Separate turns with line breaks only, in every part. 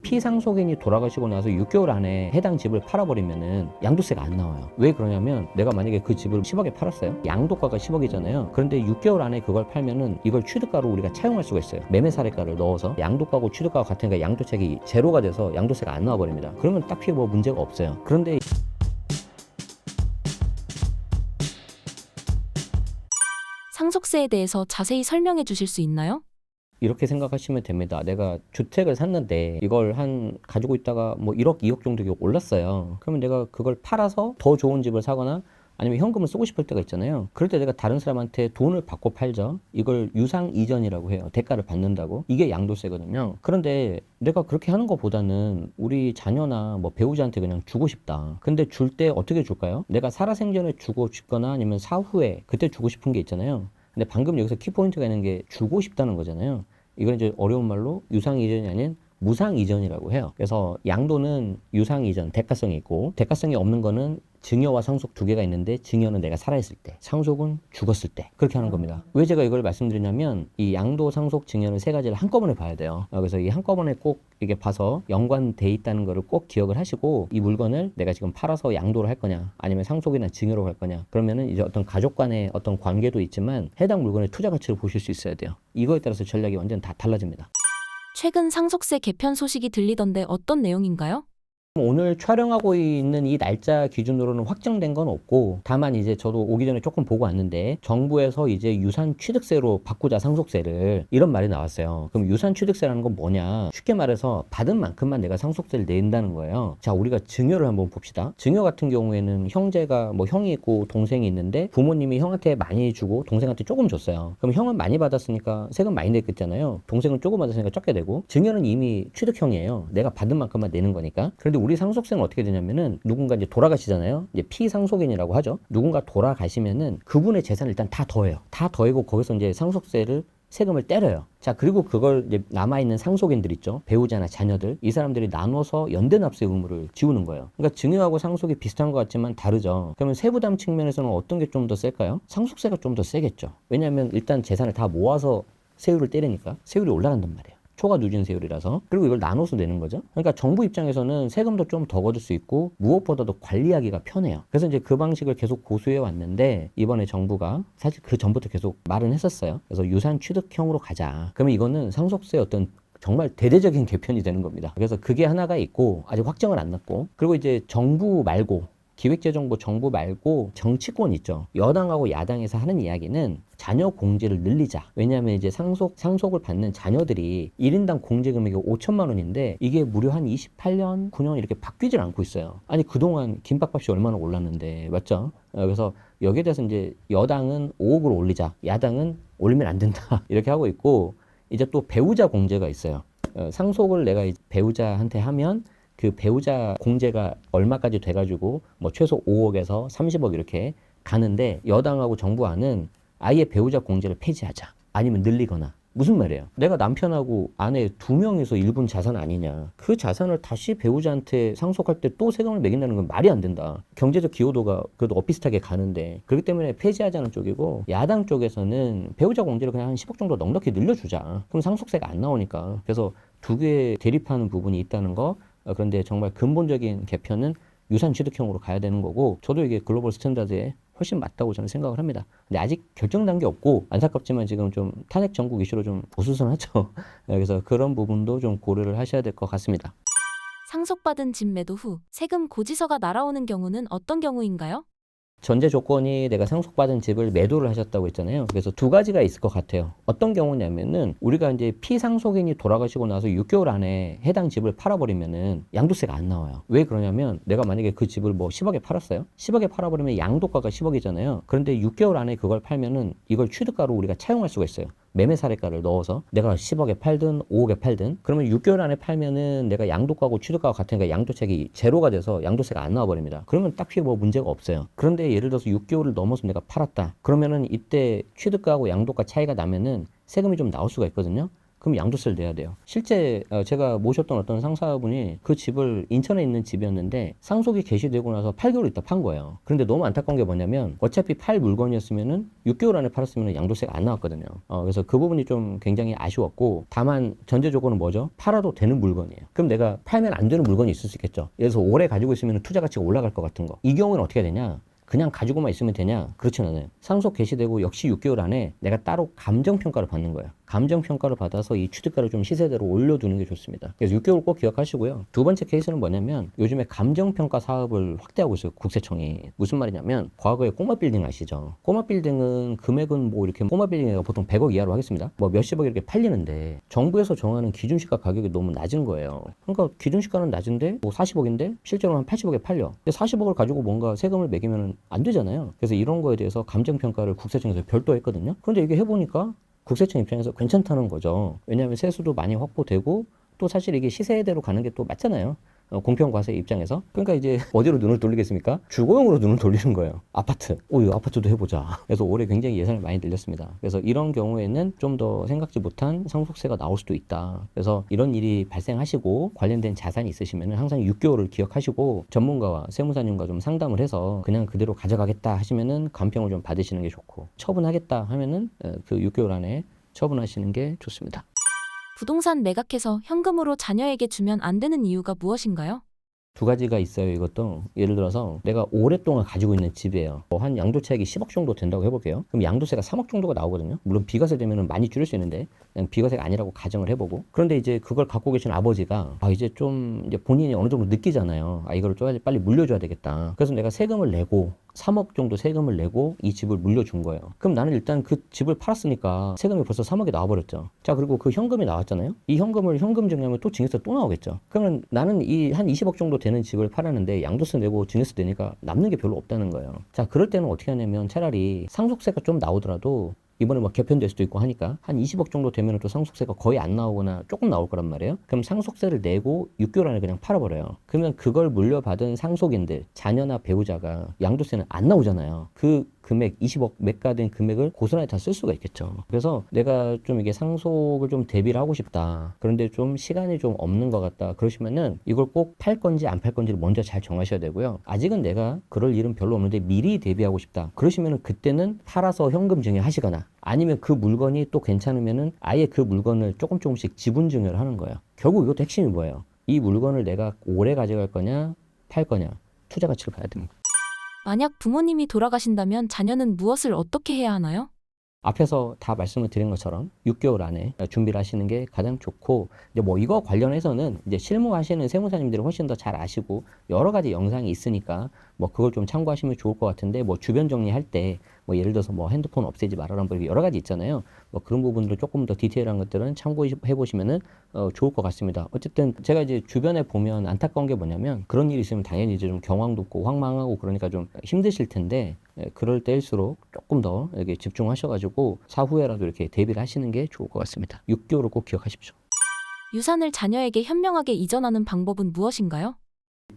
피상속인이 돌아가시고 나서 6개월 안에 해당 집을 팔아버리면은 양도세가 안 나와요. 왜 그러냐면 내가 만약에 그 집을 10억에 팔았어요. 양도가가 10억이잖아요. 그런데 6개월 안에 그걸 팔면은 이걸 취득가로 우리가 차용할 수가 있어요. 매매 사례가를 넣어서 양도가고 취득가가 같으니까 양도책이 제로가 돼서 양도세가 안 나와버립니다. 그러면 딱히 뭐 문제가 없어요. 그런데
상속세에 대해서 자세히 설명해 주실 수 있나요?
이렇게 생각하시면 됩니다. 내가 주택을 샀는데 이걸 가지고 있다가 뭐 1억, 2억 정도 올랐어요. 그러면 내가 그걸 팔아서 더 좋은 집을 사거나 아니면 현금을 쓰고 싶을 때가 있잖아요. 그럴 때 내가 다른 사람한테 돈을 받고 팔죠. 이걸 유상 이전이라고 해요. 대가를 받는다고. 이게 양도세거든요. 그런데 내가 그렇게 하는 것보다는 우리 자녀나 뭐 배우자한테 그냥 주고 싶다. 근데 줄 때 어떻게 줄까요? 내가 살아생전에 주고 싶거나 아니면 사후에 그때 주고 싶은 게 있잖아요. 근데 방금 여기서 키포인트가 있는 게 주고 싶다는 거잖아요. 이건 이제 어려운 말로 유상 이전이 아닌 무상 이전이라고 해요. 그래서 양도는 유상 이전, 대가성이 있고 대가성이 없는 거는 증여와 상속 두 개가 있는데 증여는 내가 살아있을 때, 상속은 죽었을 때 그렇게 하는 겁니다. 왜 제가 이걸 말씀드리냐면 이 양도, 상속, 증여는 세 가지를 한꺼번에 봐야 돼요. 그래서 이 한꺼번에 꼭 이게 봐서 연관돼 있다는 거를 꼭 기억을 하시고 이 물건을 내가 지금 팔아서 양도를 할 거냐 아니면 상속이나 증여로 갈 거냐 그러면은 이제 어떤 가족 간의 어떤 관계도 있지만 해당 물건의 투자 가치를 보실 수 있어야 돼요. 이거에 따라서 전략이 완전 다 달라집니다.
최근 상속세 개편 소식이 들리던데 어떤 내용인가요?
오늘 촬영하고 있는 이 날짜 기준으로는 확정된 건 없고 다만 이제 저도 오기 전에 조금 보고 왔는데 정부에서 이제 유산 취득세로 바꾸자 상속세를 이런 말이 나왔어요. 그럼 유산 취득세라는 건 뭐냐? 쉽게 말해서 받은 만큼만 내가 상속세를 낸다는 거예요. 자, 우리가 증여를 한번 봅시다. 증여 같은 경우에는 형제가 뭐 형이 있고 동생이 있는데 부모님이 형한테 많이 주고 동생한테 조금 줬어요. 그럼 형은 많이 받았으니까 세금 많이 냈겠잖아요. 동생은 조금 받았으니까 적게 내고 증여는 이미 취득형이에요. 내가 받은 만큼만 내는 거니까. 그런데 우리 상속세는 어떻게 되냐면은 누군가 이제 돌아가시잖아요. 이제 피상속인이라고 하죠. 누군가 돌아가시면은 그분의 재산을 일단 다 더해요. 다 더하고 거기서 이제 상속세를 세금을 때려요. 자, 그리고 그걸 이제 남아있는 상속인들 있죠. 배우자나 자녀들. 이 사람들이 나눠서 연대납세 의무를 지우는 거예요. 그러니까 증여하고 상속이 비슷한 것 같지만 다르죠. 그러면 세부담 측면에서는 어떤 게 좀 더 셀까요? 상속세가 좀 더 세겠죠. 왜냐하면 일단 재산을 다 모아서 세율을 때리니까 세율이 올라간단 말이에요. 초과 누진 세율이라서. 그리고 이걸 나눠서 내는 거죠. 그러니까 정부 입장에서는 세금도 좀 더 거둘 수 있고 무엇보다도 관리하기가 편해요. 그래서 이제 그 방식을 계속 고수해 왔는데 이번에 정부가 사실 그 전부터 계속 말은 했었어요. 그래서 유산 취득형으로 가자. 그러면 이거는 상속세 어떤 정말 대대적인 개편이 되는 겁니다. 그래서 그게 하나가 있고 아직 확정을 안 났고 그리고 이제 정부 말고 기획재정부 정부 말고 정치권 있죠. 여당하고 야당에서 하는 이야기는 자녀 공제를 늘리자. 왜냐하면 이제 상속을 받는 자녀들이 1인당 공제 금액이 5천만 원인데 이게 무려 한 28년, 9년 이렇게 바뀌질 않고 있어요. 아니 그동안 김밥값이 얼마나 올랐는데 맞죠? 그래서 여기에 대해서 이제 여당은 5억으로 올리자. 야당은 올리면 안 된다. 이렇게 하고 있고 이제 또 배우자 공제가 있어요. 상속을 내가 배우자한테 하면 그 배우자 공제가 얼마까지 돼가지고 뭐 최소 5억에서 30억 이렇게 가는데 여당하고 정부안은 아예 배우자 공제를 폐지하자 아니면 늘리거나 무슨 말이에요? 내가 남편하고 아내 두 명이서 일군 자산 아니냐 그 자산을 다시 배우자한테 상속할 때 또 세금을 매긴다는 건 말이 안 된다. 경제적 기여도가 그래도 엇비슷하게 가는데 그렇기 때문에 폐지하자는 쪽이고 야당 쪽에서는 배우자 공제를 그냥 한 10억 정도 넉넉히 늘려주자. 그럼 상속세가 안 나오니까. 그래서 두 개 대립하는 부분이 있다는 거. 그런데 정말 근본적인 개편은 유산 취득형으로 가야 되는 거고 저도 이게 글로벌 스탠다드에 훨씬 맞다고 저는 생각을 합니다. 근데 아직 결정난 게 없고 안타깝지만 지금 좀 탄핵 전국 이슈로 좀 어수선하죠. 그래서 그런 부분도 좀 고려를 하셔야 될 것 같습니다.
상속받은 집 매도 후 세금 고지서가 날아오는 경우는 어떤 경우인가요?
전제 조건이 내가 상속받은 집을 매도를 하셨다고 했잖아요. 그래서 두 가지가 있을 것 같아요. 어떤 경우냐면은 우리가 이제 피상속인이 돌아가시고 나서 6개월 안에 해당 집을 팔아버리면은 양도세가 안 나와요. 왜 그러냐면 내가 만약에 그 집을 뭐 10억에 팔았어요. 10억에 팔아버리면 양도가가 10억이잖아요. 그런데 6개월 안에 그걸 팔면은 이걸 취득가로 우리가 차용할 수가 있어요. 매매 사례가를 넣어서 내가 10억에 팔든 5억에 팔든 그러면 6개월 안에 팔면은 내가 양도가고 취득가가 같으니까 양도책이 제로가 돼서 양도세가 안 나와버립니다. 그러면 딱히 뭐 문제가 없어요. 그런데 예를 들어서 6개월을 넘어서 내가 팔았다. 그러면은 이때 취득가하고 양도가 차이가 나면은 세금이 좀 나올 수가 있거든요. 그럼 양도세를 내야 돼요. 실제 제가 모셨던 어떤 상사분이 그 집을 인천에 있는 집이었는데 상속이 개시되고 나서 8개월 있다 판 거예요. 그런데 너무 안타까운 게 뭐냐면 어차피 팔 물건이었으면은 6개월 안에 팔았으면 양도세가 안 나왔거든요. 그래서 그 부분이 좀 굉장히 아쉬웠고, 다만 전제 조건은 뭐죠? 팔아도 되는 물건이에요. 그럼 내가 팔면 안 되는 물건이 있을 수 있겠죠. 예를 들어서 오래 가지고 있으면 투자 가치가 올라갈 것 같은 거. 이 경우는 어떻게 되냐? 그냥 가지고만 있으면 되냐? 그렇진 않아요. 상속 개시되고 역시 6개월 안에 내가 따로 감정평가를 받는 거예요. 감정평가를 받아서 이 취득가를 좀 시세대로 올려두는 게 좋습니다. 그래서 6개월 꼭 기억하시고요. 두 번째 케이스는 뭐냐면 요즘에 감정평가 사업을 확대하고 있어요. 국세청이. 무슨 말이냐면 과거에 꼬마 빌딩 아시죠? 꼬마 빌딩은 금액은 뭐 이렇게 꼬마 빌딩이 보통 100억 이하로 하겠습니다. 뭐 몇십억 이렇게 팔리는데 정부에서 정하는 기준시가 가격이 너무 낮은 거예요. 그러니까 기준시가는 낮은데 뭐 40억인데 실제로 한 80억에 팔려. 근데 40억을 가지고 뭔가 세금을 매기면 안 되잖아요. 그래서 이런 거에 대해서 감정평가를 국세청에서 별도 했거든요. 그런데 이게 해보니까 국세청 입장에서 괜찮다는 거죠. 왜냐하면 세수도 많이 확보되고 또 사실 이게 시세대로 가는 게 또 맞잖아요. 공평과세 입장에서. 그러니까 이제 어디로 눈을 돌리겠습니까? 주거용으로 눈을 돌리는 거예요. 아파트. 이 아파트도 해보자. 그래서 올해 굉장히 예산을 많이 늘렸습니다. 그래서 이런 경우에는 좀 더 생각지 못한 상속세가 나올 수도 있다. 그래서 이런 일이 발생하시고 관련된 자산이 있으시면 항상 6개월을 기억하시고 전문가와 세무사님과 좀 상담을 해서 그냥 그대로 가져가겠다 하시면은 감평을 좀 받으시는 게 좋고, 처분하겠다 하면은 그 6개월 안에 처분하시는 게 좋습니다.
부동산 매각해서 현금으로 자녀에게 주면 안 되는 이유가 무엇인가요?
두 가지가 있어요. 이것도 예를 들어서 내가 오랫동안 가지고 있는 집이에요. 한 양도차익이 10억 정도 된다고 해볼게요. 그럼 양도세가 3억 정도가 나오거든요. 물론 비과세 되면 많이 줄일 수 있는데 그냥 비과세가 아니라고 가정을 해보고, 그런데 이제 그걸 갖고 계신 아버지가 이제 좀 이제 본인이 어느 정도 느끼잖아요. 이거를 좀 빨리 물려줘야 되겠다. 그래서 내가 세금을 내고 3억 정도 세금을 내고 이 집을 물려준 거예요. 그럼 나는 일단 그 집을 팔았으니까 세금이 벌써 3억이 나와버렸죠. 자, 그리고 그 현금이 나왔잖아요. 이 현금을 현금 증여하면 또 증여세 또 나오겠죠. 그러면 나는 이 한 20억 정도 되는 집을 팔았는데 양도세 내고 증여세 내니까 남는 게 별로 없다는 거예요. 자, 그럴 때는 어떻게 하냐면 차라리 상속세가 좀 나오더라도 이번에 뭐 개편될 수도 있고 하니까 한 20억 정도 되면 또 상속세가 거의 안 나오거나 조금 나올 거란 말이에요. 그럼 상속세를 내고 6개월 안에 그냥 팔아버려요. 그러면 그걸 물려받은 상속인들, 자녀나 배우자가 양도세는 안 나오잖아요. 그 금액 20억 매가된 금액을 고스란히 다 쓸 수가 있겠죠. 그래서 내가 좀 이게 상속을 좀 대비를 하고 싶다. 그런데 좀 시간이 좀 없는 것 같다. 그러시면은 이걸 꼭 팔 건지 안 팔 건지를 먼저 잘 정하셔야 되고요. 아직은 내가 그럴 일은 별로 없는데 미리 대비하고 싶다. 그러시면은 그때는 팔아서 현금 증여하시거나 아니면 그 물건이 또 괜찮으면은 아예 그 물건을 조금씩 지분 증여를 하는 거예요. 결국 이것도 핵심이 뭐예요? 이 물건을 내가 오래 가져갈 거냐, 팔 거냐, 투자 가치를 봐야 됩니다.
만약 부모님이 돌아가신다면 자녀는 무엇을 어떻게 해야 하나요?
앞에서 다 말씀을 드린 것처럼 6개월 안에 준비를 하시는 게 가장 좋고, 이제 뭐 이거 관련해서는 이제 실무하시는 세무사님들이 훨씬 더 잘 아시고 여러 가지 영상이 있으니까 뭐 그걸 좀 참고하시면 좋을 것 같은데, 뭐 주변 정리할 때 뭐 예를 들어서 뭐 핸드폰 없애지 말아라 뭐 여러 가지 있잖아요. 뭐 그런 부분들 조금 더 디테일한 것들은 참고해 보시면은 좋을 것 같습니다. 어쨌든 제가 이제 주변에 보면 안타까운 게 뭐냐면 그런 일이 있으면 당연히 이제 좀 경황도 없고 황망하고 그러니까 좀 힘드실 텐데, 그럴 때일수록 조금 더 이렇게 집중하셔가지고 사후에라도 이렇게 대비를 하시는 게 좋을 것 같습니다. 6개월을 꼭 기억하십시오.
유산을 자녀에게 현명하게 이전하는 방법은 무엇인가요?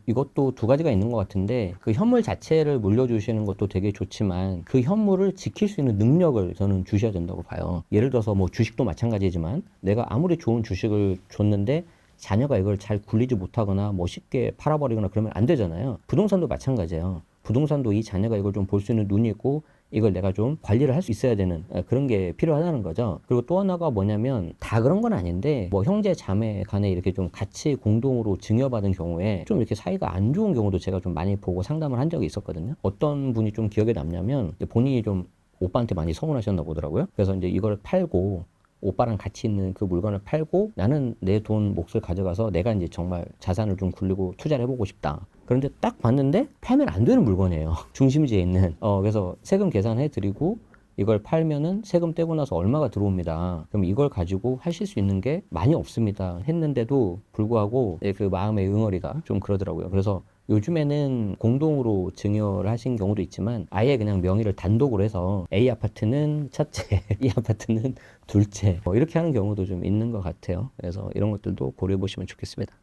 이것도 두 가지가 있는 것 같은데, 그 현물 자체를 물려주시는 것도 되게 좋지만 그 현물을 지킬 수 있는 능력을 저는 주셔야 된다고 봐요. 예를 들어서 뭐 주식도 마찬가지지만 내가 아무리 좋은 주식을 줬는데 자녀가 이걸 잘 굴리지 못하거나 뭐 쉽게 팔아버리거나 그러면 안 되잖아요. 부동산도 마찬가지예요. 부동산도 이 자녀가 이걸 좀 볼 수 있는 눈이 있고 이걸 내가 좀 관리를 할 수 있어야 되는 그런 게 필요하다는 거죠. 그리고 또 하나가 뭐냐면 다 그런 건 아닌데 뭐 형제 자매 간에 이렇게 좀 같이 공동으로 증여받은 경우에 좀 이렇게 사이가 안 좋은 경우도 제가 좀 많이 보고 상담을 한 적이 있었거든요. 어떤 분이 좀 기억에 남냐면 본인이 좀 오빠한테 많이 서운하셨나 보더라고요. 그래서 이제 이걸 팔고 오빠랑 같이 있는 그 물건을 팔고 나는 내 돈 몫을 가져가서 내가 이제 정말 자산을 좀 굴리고 투자를 해보고 싶다. 그런데 딱 봤는데 팔면 안 되는 물건이에요. 중심지에 있는. 그래서 세금 계산해 드리고 이걸 팔면은 세금 떼고 나서 얼마가 들어옵니다. 그럼 이걸 가지고 하실 수 있는 게 많이 없습니다. 했는데도 불구하고 그 마음의 응어리가 좀 그러더라고요. 그래서 요즘에는 공동으로 증여를 하신 경우도 있지만 아예 그냥 명의를 단독으로 해서 A 아파트는 첫째, 이 아파트는 둘째 이렇게 하는 경우도 좀 있는 것 같아요. 그래서 이런 것들도 고려해 보시면 좋겠습니다.